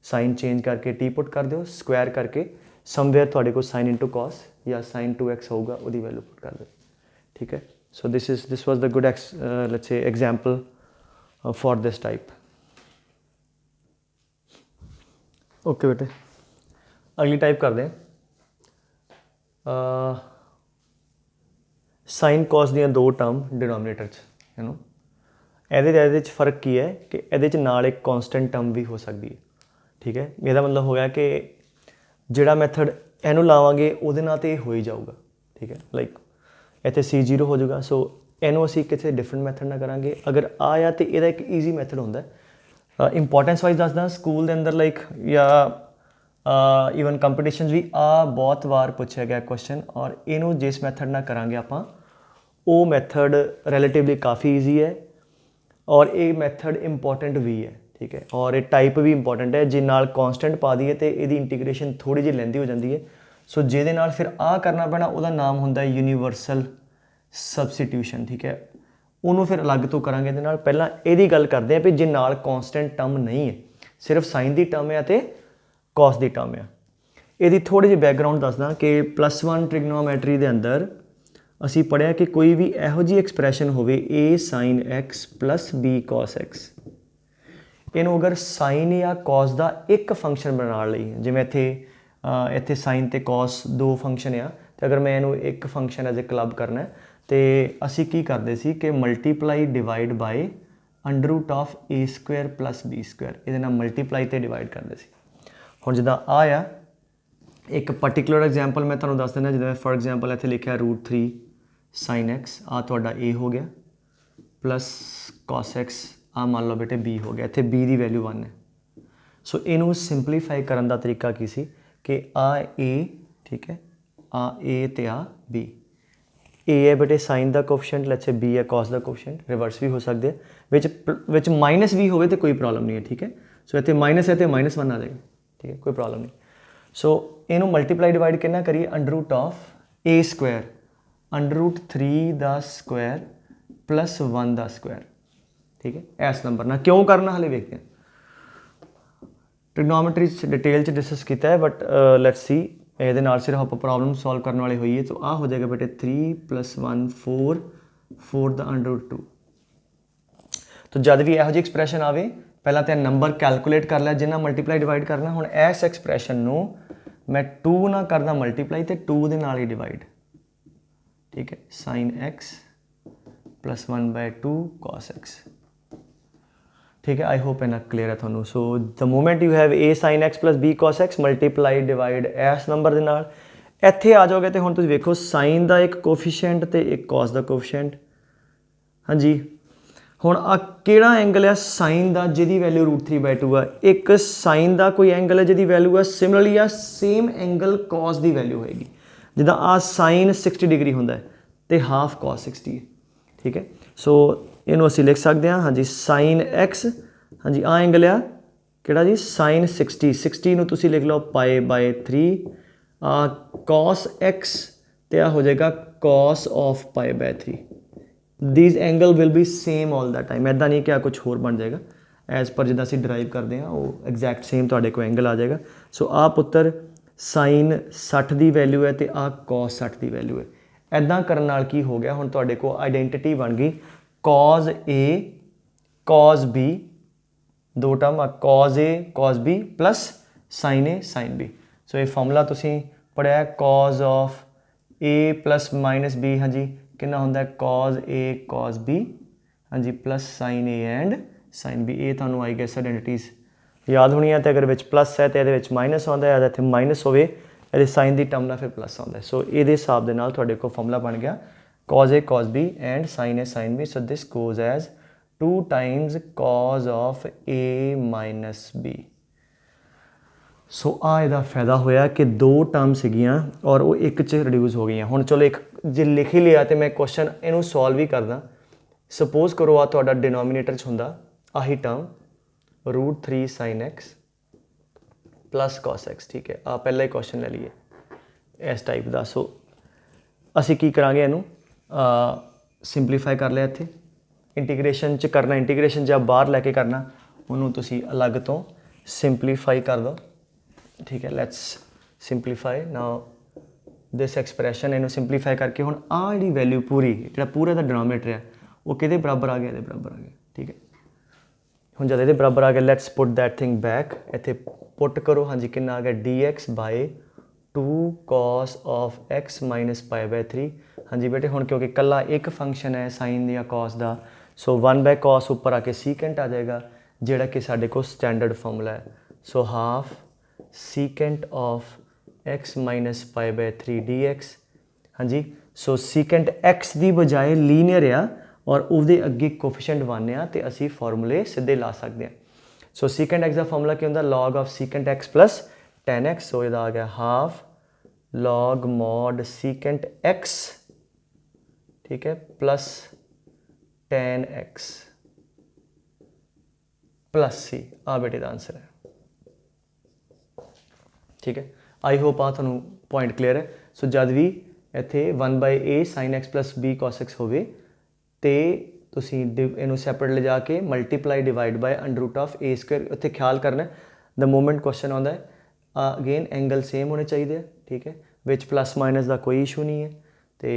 साइन चेंज करके टी पुट कर दो, स्क्वायर करके समवेयर थोड़े को साइन इंटू कॉस या साइन 2x होगा वो वैल्यू पुट कर दो। ठीक है, so this was the good let's say example for this type. Okay बेटे, अगली टाइप कर दें। ਸਾਈਨ ਕੋਸ ਦੀਆਂ ਦੋ ਟਰਮ ਡਿਨੋਮੀਨੇਟਰ 'ਚ ਯੂ ਨੋ ਇਹਦੇ 'ਚ ਫ਼ਰਕ ਕੀ ਹੈ ਕਿ ਇਹਦੇ 'ਚ ਨਾਲ ਇੱਕ ਕੌਂਸਟੈਂਟ ਟਰਮ ਵੀ ਹੋ ਸਕਦੀ ਹੈ। ਠੀਕ ਹੈ, ਇਹਦਾ ਮਤਲਬ ਹੋ ਗਿਆ ਕਿ ਜਿਹੜਾ ਮੈਥਡ ਇਹਨੂੰ ਲਾਵਾਂਗੇ ਉਹਦੇ ਨਾਲ ਤਾਂ ਇਹ ਹੋ ਹੀ ਜਾਊਗਾ। ਠੀਕ ਹੈ, ਲਾਈਕ ਇੱਥੇ C0 ਹੋ ਜਾਊਗਾ। ਸੋ ਇਹਨੂੰ ਅਸੀਂ ਕਿਸੇ ਡਿਫਰੈਂਟ ਮੈਥਡ ਨਾਲ ਕਰਾਂਗੇ। ਅਗਰ ਆ ਆ ਤਾਂ ਇਹਦਾ ਇੱਕ ਈਜ਼ੀ ਮੈਥਡ ਹੁੰਦਾ। ਇੰਪੋਰਟੈਂਸ ਵਾਈਜ਼ ਦੱਸਦਾ, ਸਕੂਲ ਦੇ ਅੰਦਰ ਲਾਈਕ ਜਾਂ ਈਵਨ ਕੰਪੀਟੀਸ਼ਨਸ ਵੀ ਆ ਬਹੁਤ ਵਾਰ ਪੁੱਛਿਆ ਗਿਆ ਕੁਐਸਚਨ, ਔਰ ਇਹਨੂੰ ਜਿਸ ਮੈਥਡ ਨਾਲ ਕਰਾਂਗੇ ਆਪਾਂ ਉਹ ਮੈਥਡ ਰਿਲੇਟਿਵਲੀ ਕਾफ़ੀ ਈਜ਼ੀ ਹੈ ਔਰ ਇਹ ਮੈਥਡ ਇੰਪੋਰਟੈਂਟ ਵੀ ਹੈ। ਠੀਕ ਹੈ, ਔਰ ਇਹ ਟਾਈਪ ਵੀ ਇੰਪੋਰਟੈਂਟ ਹੈ। ਜੇ ਨਾਲ ਕੌਂਸਟੈਂਟ ਪਾ ਦਈਏ ਤਾਂ ਇਹਦੀ ਇੰਟੀਗ੍ਰੇਸ਼ਨ ਥੋੜ੍ਹੀ ਜਿਹੀ ਲੈਂਦੀ ਹੋ ਜਾਂਦੀ ਹੈ। ਸੋ ਜਿਹਦੇ ਨਾਲ ਫਿਰ ਆਹ ਕਰਨਾ ਪੈਣਾ ਉਹਦਾ ਨਾਮ ਹੁੰਦਾ ਯੂਨੀਵਰਸਲ ਸਬਸਟੀਟਿਊਸ਼ਨ। ਠੀਕ ਹੈ, ਉਹਨੂੰ ਫਿਰ ਅਲੱਗ ਤੋਂ ਕਰਾਂਗੇ। ਇਹਦੇ ਨਾਲ ਪਹਿਲਾਂ ਇਹਦੀ ਗੱਲ ਕਰਦੇ ਹਾਂ ਵੀ ਜੇ ਨਾਲ ਕੌਂਸਟੈਂਟ ਟਰਮ ਨਹੀਂ ਹੈ, ਸਿਰਫ ਸਾਈਨ ਦੀ ਟਰਮ ਹੈ ਅਤੇ ਕੌਸ ਦੀ ਟਰਮ ਹੈ। ਇਹਦੀ ਥੋੜ੍ਹੀ ਜਿਹੀ ਬੈਕਗਰਾਊਂਡ ਦੱਸਦਾ ਕਿ +1 ਟ੍ਰਿਗਨੋਮੈਟਰੀ ਦੇ ਅੰਦਰ ਅਸੀਂ ਪੜ੍ਹਿਆ ਕਿ ਕੋਈ ਵੀ ਇਹੋ ਜਿਹੀ ਐਕਸਪ੍ਰੈਸ਼ਨ ਹੋਵੇ a sin x + b cos x, ਇਹਨੂੰ ਅਗਰ ਸਾਈਨ ਜਾਂ ਕੌਸ ਦਾ ਇੱਕ ਫੰਕਸ਼ਨ ਬਣਾਉਣ ਲਈ, ਜਿਵੇਂ ਇੱਥੇ ਸਾਈਨ ਅਤੇ ਕੌਸ ਦੋ ਫੰਕਸ਼ਨ ਆ, ਅਤੇ ਅਗਰ ਮੈਂ ਇਹਨੂੰ ਇੱਕ ਫੰਕਸ਼ਨ ਐਜ਼ ਏ ਕਲੱਬ ਕਰਨਾ ਅਤੇ ਅਸੀਂ ਕੀ ਕਰਦੇ ਸੀ ਕਿ multiply divide bye √(a² + b²), ਇਹਦੇ ਨਾਲ ਮਲਟੀਪਲਾਈ 'ਤੇ ਡਿਵਾਈਡ ਕਰਦੇ ਸੀ। ਹੁਣ ਜਿੱਦਾਂ ਆ ਇੱਕ ਪਰਟੀਕੂਲਰ ਐਗਜ਼ਾਮਪਲ ਮੈਂ ਤੁਹਾਨੂੰ ਦੱਸ ਦਿੰਦਾ। ਜਿੱਦਾਂ ਫੋਰ ਐਗਜ਼ਾਮਪਲ ਇੱਥੇ ਲਿਖਿਆ √3 sin x, ਆ ਤੁਹਾਡਾ a ਹੋ ਗਿਆ, ਪਲੱਸ cos x ਆ ਮੰਨ ਲਓ ਬੇਟੇ b ਹੋ ਗਿਆ। ਇੱਥੇ b ਦੀ ਵੈਲਿਊ 1 ਹੈ। ਸੋ ਇਹਨੂੰ ਸਿੰਪਲੀਫਾਈ ਕਰਨ ਦਾ ਤਰੀਕਾ ਕੀ ਸੀ ਕਿ ਆ a, ਠੀਕ ਹੈ, ਆ a ਅਤੇ ਆ b। a ਹੈ ਬੇਟੇ sign the coefficient, let's say b ਹੈ cos ਦਾ ਕੋਫੀਸ਼ੀਐਂਟ, ਰਿਵਰਸ ਵੀ ਹੋ ਸਕਦੇ ਆ, ਵਿੱਚ ਮਾਈਨਸ ਵੀ ਹੋਵੇ ਤਾਂ ਕੋਈ ਪ੍ਰੋਬਲਮ ਨਹੀਂ ਹੈ। ਠੀਕ ਹੈ, ਸੋ ਇੱਥੇ ਮਾਈਨਸ ਹੈ ਅਤੇ -1 ਆ ਜਾਏਗਾ। ਠੀਕ ਹੈ, ਕੋਈ ਪ੍ਰੋਬਲਮ ਨਹੀਂ। ਸੋ ਇਹਨੂੰ ਮਲਟੀਪਲਾਈ ਡਿਵਾਈਡ ਕਿੰਨਾ ਕਰੀਏ, √(a², √3 ਦਾ ਸਕੁਆਇਰ + 1 ਦਾ ਸਕੁਆਇਰ। ਠੀਕ ਹੈ, ਇਸ ਨੰਬਰ ਨਾਲ ਕਿਉਂ ਕਰਨਾ ਹਾਲੇ ਵੇਖਦੇ ਹਾਂ। ਟ੍ਰਿਗਨੋਮੈਟਰੀ 'ਚ ਡਿਟੇਲ 'ਚ ਡਿਸਕਸ ਕੀਤਾ ਹੈ, ਬਟ ਲੈਟਸ ਸੀ ਇਹਦੇ ਨਾਲ ਸਿਰਫ ਆਪਾਂ ਪ੍ਰੋਬਲਮ ਸੋਲਵ ਕਰਨ ਵਾਲੇ ਹੋਈਏ। ਤਾਂ ਆਹ ਹੋ ਜਾਏਗਾ ਬੇਟੇ 3 + 1 4 ਦਾ √2। ਤਾਂ ਜਦ ਵੀ ਇਹੋ ਜਿਹੀ ਐਕਸਪ੍ਰੈਸ਼ਨ ਆਵੇ ਪਹਿਲਾਂ ਤਾਂ ਨੰਬਰ ਕੈਲਕੂਲੇਟ ਕਰ ਲਿਆ ਜਿੰਨਾ ਮਲਟੀਪਲਾਈ ਡਿਵਾਈਡ ਕਰਨਾ। ਹੁਣ ਇਸ ਐਕਸਪ੍ਰੈਸ਼ਨ ਨੂੰ ਮੈਂ 2 ਨਾਲ ਕਰਦਾ ਮਲਟੀਪਲਾਈ ਅਤੇ 2 ਦੇ ਨਾਲ ਹੀ ਡਿਵਾਈਡ। ਠੀਕ ਹੈ, sin x + 1/2 cos x। ਠੀਕ ਹੈ, ਆਈ ਹੋਪ ਇਹਨਾਂ ਕਲੀਅਰ ਹੈ ਤੁਹਾਨੂੰ। So the moment you have a sin x + b cos x multiply divide ਇਸ ਨੰਬਰ ਦੇ ਨਾਲ, ਇੱਥੇ ਆ ਜਾਓਗੇ ਅਤੇ ਹੁਣ ਤੁਸੀਂ ਵੇਖੋ ਸਾਈਨ ਦਾ ਇੱਕ ਕੋਫੀਸ਼ੀਐਂਟ ਅਤੇ ਇੱਕ cos ਦਾ ਕੋਫੀਸ਼ੀਐਂਟ। ਹਾਂਜੀ, ਹੁਣ ਆ ਕਿਹੜਾ ਐਂਗਲ ਆ ਸਾਈਨ ਦਾ ਜਿਹਦੀ ਵੈਲਿਊ √3/2 ਆ। ਇੱਕ ਸਾਈਨ ਦਾ ਕੋਈ ਐਂਗਲ ਹੈ ਜਿਹਦੀ ਵੈਲਿਊ ਆ ਸਿਮਿਲਰਲੀ ਆ ਸੇਮ ਐਂਗਲ ਕੌਸ ਦੀ ਵੈਲਿਊ ਹੋਏਗੀ। ਜਿੱਦਾਂ ਆ ਸਾਈਨ 60 ਡਿਗਰੀ ਹੁੰਦਾ ਹੈ ਅਤੇ ਹਾਫ cos 60 ਹੈ। ਠੀਕ ਹੈ, ਸੋ ਇਹਨੂੰ ਅਸੀਂ ਲਿਖ ਸਕਦੇ ਹਾਂ, ਹਾਂਜੀ, sin x, ਹਾਂਜੀ ਆ ਐਂਗਲ ਆ ਕਿਹੜਾ ਜੀ, sin 60 ਨੂੰ ਤੁਸੀਂ ਲਿਖ ਲਓ π/3, cos x ਅਤੇ ਆ ਹੋ ਜਾਏਗਾ cos of π/3। these angle will be same all the time। ਇੱਦਾਂ ਨਹੀਂ ਕਿ ਆ ਕੁਛ ਹੋਰ ਬਣ ਜਾਏਗਾ, ਐਜ਼ ਪਰ ਜਿੱਦਾਂ ਅਸੀਂ ਡਰਾਈਵ ਕਰਦੇ ਹਾਂ ਉਹ ਐਗਜ਼ੈਕਟ ਸੇਮ ਤੁਹਾਡੇ ਕੋਲ ਐਂਗਲ ਆ ਜਾਏਗਾ। ਸੋ ਆ ਪੁੱਤਰ ਸਾਈਨ 60 ਦੀ ਵੈਲਿਊ ਹੈ ਅਤੇ ਆ cos 60 ਦੀ ਵੈਲਿਊ ਹੈ। ਇੱਦਾਂ ਕਰਨ ਨਾਲ ਕੀ ਹੋ ਗਿਆ, ਹੁਣ ਤੁਹਾਡੇ ਕੋਲ ਆਈਡੈਂਟਿਟੀ ਬਣ ਗਈ cos A cos B, ਦੋ ਟਰਮ ਆ cos A cos B plus sin A sin B। ਸੋ ਇਹ ਫਾਰਮੂਲਾ ਤੁਸੀਂ ਪੜ੍ਹਿਆ cos of A + -B, ਹਾਂਜੀ ਕਿੰਨਾ ਹੁੰਦਾ cos A cos B, ਹਾਂਜੀ plus sin A and sin B। ਇਹ ਤੁਹਾਨੂੰ ਆਈ ਗੈਸ ਆਈਡੈਂਟੀਜ਼ ਯਾਦ ਹੋਣੀ ਹੈ। ਅਤੇ ਅਗਰ ਵਿੱਚ ਪਲੱਸ ਹੈ ਅਤੇ ਇਹਦੇ ਵਿੱਚ ਮਾਈਨਸ ਆਉਂਦਾ ਹੈ, ਇੱਥੇ ਮਾਈਨਸ ਹੋਵੇ ਇਹਦੇ ਸਾਈਨ ਦੀ ਟਰਮ ਨਾਲ ਫਿਰ ਪਲੱਸ ਆਉਂਦਾ। ਸੋ ਇਹਦੇ ਹਿਸਾਬ ਦੇ ਨਾਲ ਤੁਹਾਡੇ ਕੋਲ ਫਾਰਮੂਲਾ ਬਣ ਗਿਆ cos A cos B and sin A sin B। So this goes as 2 times cos of A - B। ਸੋ ਆ ਇਹਦਾ ਫਾਇਦਾ ਹੋਇਆ ਕਿ ਦੋ ਟਰਮ ਸੀਗੀਆਂ ਔਰ ਉਹ ਇੱਕ 'ਚ ਰਿਡਿਊਸ ਹੋ ਗਈਆਂ। ਹੁਣ ਚਲੋ ਇੱਕ ਜੇ ਲਿਖ ਹੀ ਲਿਆ ਅਤੇ ਮੈਂ ਕੁਐਸਚਨ ਇਹਨੂੰ ਸੋਲਵ ਹੀ ਕਰਦਾ। ਸਪੋਜ਼ ਕਰੋ ਆ ਤੁਹਾਡਾ ਡਿਨੋਮੀਨੇਟਰ 'ਚ ਹੁੰਦਾ ਆਹੀ term √3 sin x + cos x। ਠੀਕ ਹੈ, ਆ ਪਹਿਲਾ ਹੀ ਕੁਐਸਚਨ ਲੈ ਲਈਏ ਇਸ ਟਾਈਪ ਦਾ। ਸੋ ਅਸੀਂ ਕੀ ਕਰਾਂਗੇ, ਇਹਨੂੰ ਸਿੰਪਲੀਫਾਈ ਕਰ ਲਿਆ। ਇੱਥੇ ਇੰਟੀਗ੍ਰੇਸ਼ਨ 'ਚ ਕਰਨਾ, ਇੰਟੀਗ੍ਰੇਸ਼ਨ ਜਾਂ ਬਾਹਰ ਲੈ ਕੇ ਕਰਨਾ, ਉਹਨੂੰ ਤੁਸੀਂ ਅਲੱਗ ਤੋਂ ਸਿੰਪਲੀਫਾਈ ਕਰ ਦਿਓ। ਠੀਕ ਹੈ, let's simplify now this expression. ਇਹਨੂੰ ਸਿੰਪਲੀਫਾਈ ਕਰਕੇ ਹੁਣ ਆਹ ਜਿਹੜੀ ਵੈਲਿਊ ਪੂਰੀ, ਜਿਹੜਾ ਪੂਰਾ ਦਾ ਡਿਨੋਮੀਨੇਟਰ ਹੈ ਉਹ ਕਿਹਦੇ ਬਰਾਬਰ ਆ ਗਿਆ, ਇਹਦੇ ਬਰਾਬਰ ਆ ਗਿਆ। ਠੀਕ ਹੈ, ਹੁਣ ਜਦ ਇਹਦੇ ਬਰਾਬਰ ਆ ਗਿਆ let's put that thing back. ਇੱਥੇ ਪੁੱਟ ਕਰੋ, ਹਾਂਜੀ ਕਿੰਨਾ ਆ ਗਿਆ dx/2 cos of x - π/3। हाँ जी बेटे, हुण क्योंकि कला एक फंक्शन है साइन या कॉस का, सो 1/cos उपर आके सीकेंट आ जाएगा, जिहड़ा कि साडे कोल स्टैंडर्ड फॉर्मूला है। So half secant of x minus π/3 dx। हाँ जी, सो सीकेंट x की बजाय लीनियर आ और उसके अगे कोफिशेंट 1 आ, तो असी फॉर्मूले सीधे ला सकते हैं। सो सीकेंट x का फॉर्मूला क्या होंगे, log of secant x plus tan x। सो यदा आ गया half log mod secant x, ठीक है, plus tan x plus c। आ बेटे का आंसर है, ठीक है। आई होप आ थोड़ा पॉइंट क्लीयर है। सो जब भी इत्थे 1/a sin x plus b cos x होवे तो तुसी इनू सैपरेट ले जाके multiply divide by under root of a square उत्थे ख्याल करना द मोमेंट क्वेश्चन आता है। अगेन एंगल सेम होने चाहिए, ठीक है, विच प्लस माइनस का कोई इशू नहीं है। तो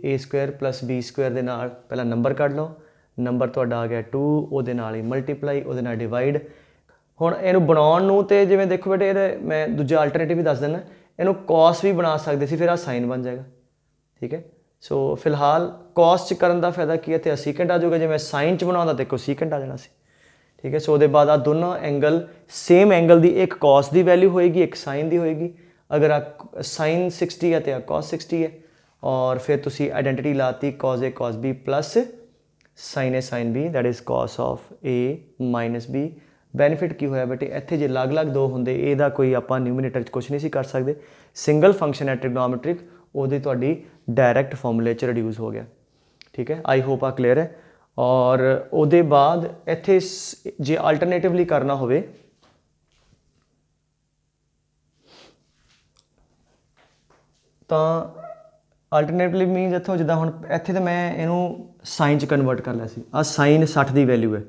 a square plus b square के नाल पहला नंबर कढ़ लो, नंबर तुहाडा आ गया 2, उहदे नाल ही मल्टीप्लाई उहदे नाल डिवाइड। हुण इहनूं बनाउण नूं ते जिवें देखो बेटे इहदे मैं दूजा अल्टरनेटिव भी दस दिना, इहनूं कॉस भी बना सकते सी, फिर आ साइन बन जाएगा, ठीक है। सो फिलहाल कॉस च करन दा फायदा की है, तो सीकेंट आ जाऊगा, जिवें साइन च बनाउंदा तो कोसीकेंट आ जाना सी, ठीक है। सो उसके बाद आ दोनों एंगल सेम एंगल की एक कॉस की वैल्यू होएगी, एक साइन की होएगी। अगर आ साइन 60 है तो आ कॉस 60 है, और फिर तुसी आइडेंटिटी लाती cos a cos b plus sine a sine b, that is cos of a minus b. Benefit की होया बेटे, इत्थे जे अलग अलग दो होंदे ਇਹਦਾ कोई ਆਪਾਂ न्यूमिनेटर कुछ नहीं सी कर सकते। सिंगल फंक्शन है ट्रिग्नोमेट्रिक, ਉਹਦੇ ਤੁਹਾਡੀ डायरैक्ट फॉर्मूले च रिड्यूस हो गया, ठीक है। आई होप आ क्लीयर है। और ਉਹਦੇ बाद ਇੱਥੇ जे अल्टरनेटिवली करना होवे ਤਾਂ अल्टरनेटिवली मीनस इत्थों जिद्दां हुण ਇੱਥੇ तो मैं इनू साइन च कन्वर्ट कर लिया सी, आ साइन 60 की वैल्यू है।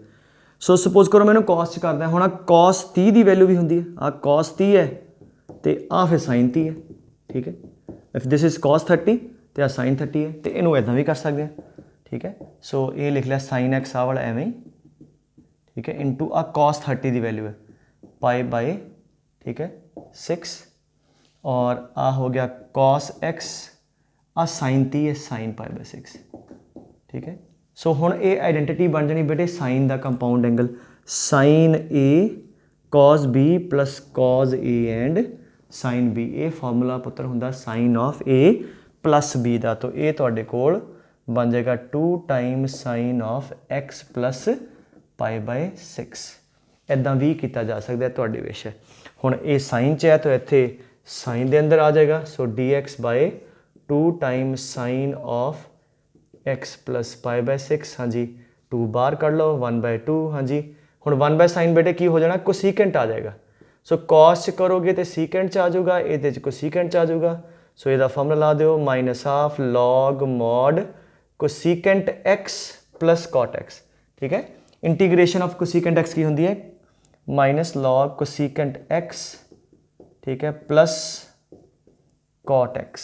सो सपोज करो मैं कॉस च करदा, हुण कॉस 30 की वैल्यू भी होंगी है, आ कॉस 30 है तो आ फिर साइन 30 है, ठीक है। इफ दिस इज कॉस 30 तो आ साइन 30 है, तो इनू इदां भी कर सकते हैं, ठीक है। सो ये लिख लिया साइन एक्स आ वाला एवें ही, ठीक है, इंटू आ कॉस 30 की वैल्यू है π/, ठीक है, 6, और आ हो गया कॉस एक्स, आ साइन 30 है साइन π/6, ठीक है। सो हुण ये आइडेंटिटी बन जानी बेटे साइन का compound angle, sine a cos b plus cos a and sine b. ये फॉर्मूला पुत्र हुंदा sine of a plus b का, तो ये तुहाडे कोल बन जाएगा 2 times sine of x plus π/6। इदां भी किया जा सकता है, तुहाडे विश है। हुण ये साइन च है तो इत्थे साइन के अंदर आ जाएगा, so dx/2 times sine of x plus π/6। हाँ जी, 2 बाहर कर लो, 1/2। हाँ जी, हुण 1/sin बेटे की हो जाना कोसीकेंट आ जाएगा। सो कॉस करोगे तो सीकेंट च आ जाऊगा, ये कोसीकेंट च आ जाऊगा। सो इसका फॉर्मूला ला दो, minus half log mod cosecant x plus cot x, ठीक है। इंटीग्रेशन ऑफ कोसीकेंट एक्स की होंगी है माइनस लॉग कोसीकेंट एक्स, ठीक है, प्लस कॉट एक्स,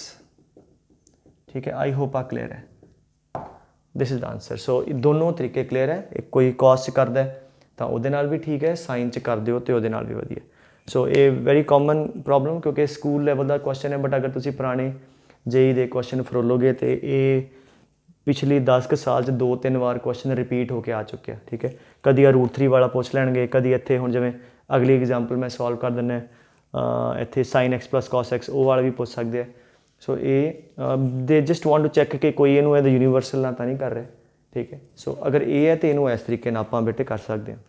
ठीक है। आई होप आ क्लियर है, दिस इज द आंसर। सो दोनों तरीके क्लीयर है, एक कोई कॉस च करता है तो ਉਹਦੇ ਨਾਲ भी ठीक है, साइन च कर दिओ तो ਉਹਦੇ ਨਾਲ भी वधिया। सो ये वेरी कॉमन प्रॉब्लम क्योंकि स्कूल लैवल का क्वेश्चन है, बट अगर तुम पुराने जेई के क्वेश्चन फरोलोगे तो ये पिछली 10 साल 2-3 बार क्वेश्चन रिपीट होकर आ चुके हैं, ठीक है। कभी √3 वाला पूछ लैणगे, कभी इत्थे हुण जिवें अगली एग्जाम्पल मैं सॉल्व कर दिना इत्थे sine x plus cos x, वो वाला भी पूछ सकते हैं। सो ये they just want to check कि कोई इनू यूनीवर्सल ना तो नहीं कर रहे, ठीक है। सो अगर ये है तो इनू इस तरीके आप बेटे कर सकते हैं।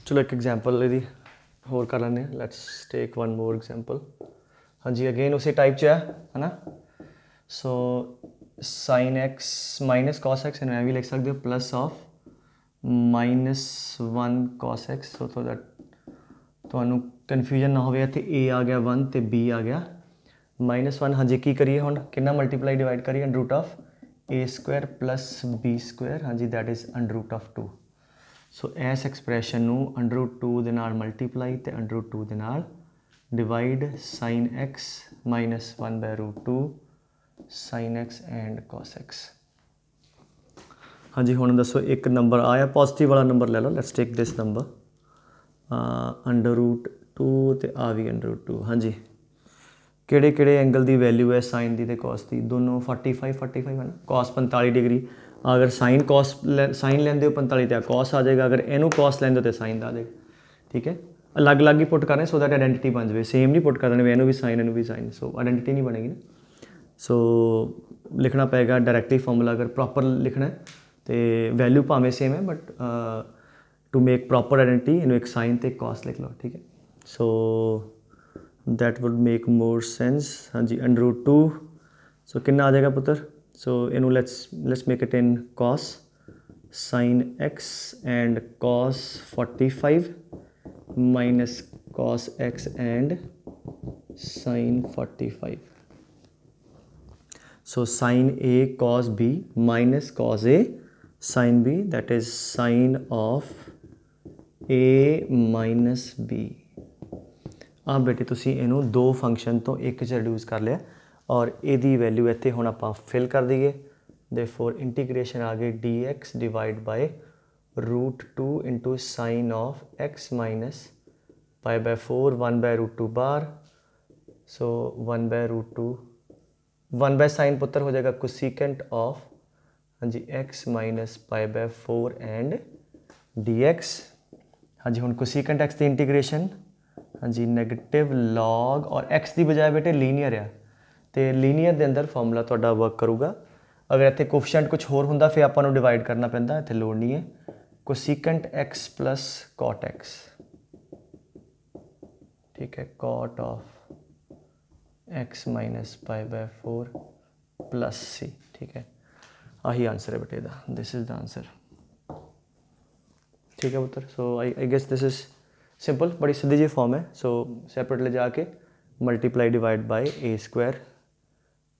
चलो एक एग्जाम्पल यदि होर कर लें, let's take one more example. हाँ जी, अगेन उसी टाइप है ना। So sine x minus cos x मैं भी लिख सकते हो plus of -1 cos x, so that तो कन्फ्यूजन ना हो, इतने ए आ गया 1 तो बी आ गया -1। हाँ जी, की करिए हम कि मल्टीप्लाई डिवाइड करिए under root of a square plus b square, हाँ जी, that is under root of 2। So इस एक्सप्रैशन को अंडर रूट 2 के नाल मल्टीप्लाई तो अंडर रूट 2 के नाल divide sine x -1/√2 sign x and cos x. हाँ जी, हुण दसो एक नंबर आया पॉजिटिव वाला नंबर ले लो, let's take this number under root 2 ਤੇ ਆ ਵੀ √2। ਹਾਂਜੀ ਕਿਹੜੇ ਕਿਹੜੇ ਐਂਗਲ ਦੀ ਵੈਲਿਊ ਹੈ ਸਾइन ਦੀ ਤੇ cos ਦੀ? ਦੋਨੋਂ 45 ਹੈ ਨਾ। cos 45 डिग्री, अगर साइन cos साइन लेंदे हो 45 तो cos आ जाएगा, अगर इनू cos लेंदे हो तो साइन आ जाएगा। ठीक है, अलग अलग ही पुट करने सो दैट आइडेंटिटी बन जाए। सेम नहीं पुट करने इनू भी साइन इनू भी साइन, सो आइडेंटिटी नहीं बनेगी ना। सो लिखना पएगा डायरैक्टली फॉर्मूला, अगर प्रॉपर लिखना है तो वैल्यू भावें सेम है but to make proper identity इनू एक साइन तो cos लिख लो। ठीक है, so that would make more sense. हाँ जी √2, सो कितना आ जाएगा पुत्र? सो इनू let's make it in cos sin x and cos 45 minus cos x and sin 45। So sin a cos b minus cos a sin b, that is sin of a minus b। ਆ ਬੇਟੇ ਤੁਸੀਂ ਇਹਨੂੰ ਦੋ function ਤੋਂ ਇੱਕ 'ਚ reduce ਕਰ ਲਿਆ ਔਰ ਇਹਦੀ ਵੈਲਿਊ ਇੱਥੇ ਹੁਣ ਆਪਾਂ ਫਿਲ ਕਰ ਦਈਏ। ਦੇਰਫੋਰ ਇੰਟੀਗ੍ਰੇਸ਼ਨ ਆ ਗਈ dx divide by √2 into sine of x minus π/4 1/√2 बार। सो 1/√2 1 बाय साइन पुत्र हो जाएगा कोसिकेंट ऑफ हाँ जी x माइनस π/4 एंड dx। हाँ जी हुण कोसिकेंट x की इंटीग्रेशन हाँ जी नैगेटिव लॉग और x की बजाय बेटे लीनियर आ तो लीनियर के अंदर फॉर्मूला तुहाडा वर्क करूगा। अगर इत्थे कोफिशिएंट कुछ होर हुंदा फिर आपां नूं डिवाइड करना पैंदा, इत्थे लोड़ नहीं है। Cosecant x plus cot x, ठीक है, cot of x minus π/4 plus c। ठीक है, आही आंसर है बेटे दा, दिस इज द आंसर। ठीक है पुत्र, so I guess this is simple, बड़ी सीधी जी फॉर्म है। सो सैपरेट ले जाके multiply divide bye a²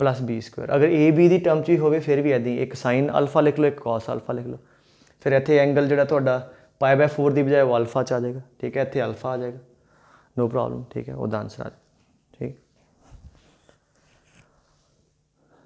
plus b²। अगर ए बी की टर्म च ही होवे फिर भी ऐदी एक साइन अल्फा लिख लो एक cos अल्फा लिख लो, फिर इत्थे एंगल जिहड़ा तुहाडा π/4 की बजाय वो अल्फा च आ जाएगा। ठीक है, इत्थे अल्फा आ जाएगा, नो प्रॉब्लम। ठीक है, उसका आंसर आ जाएगा।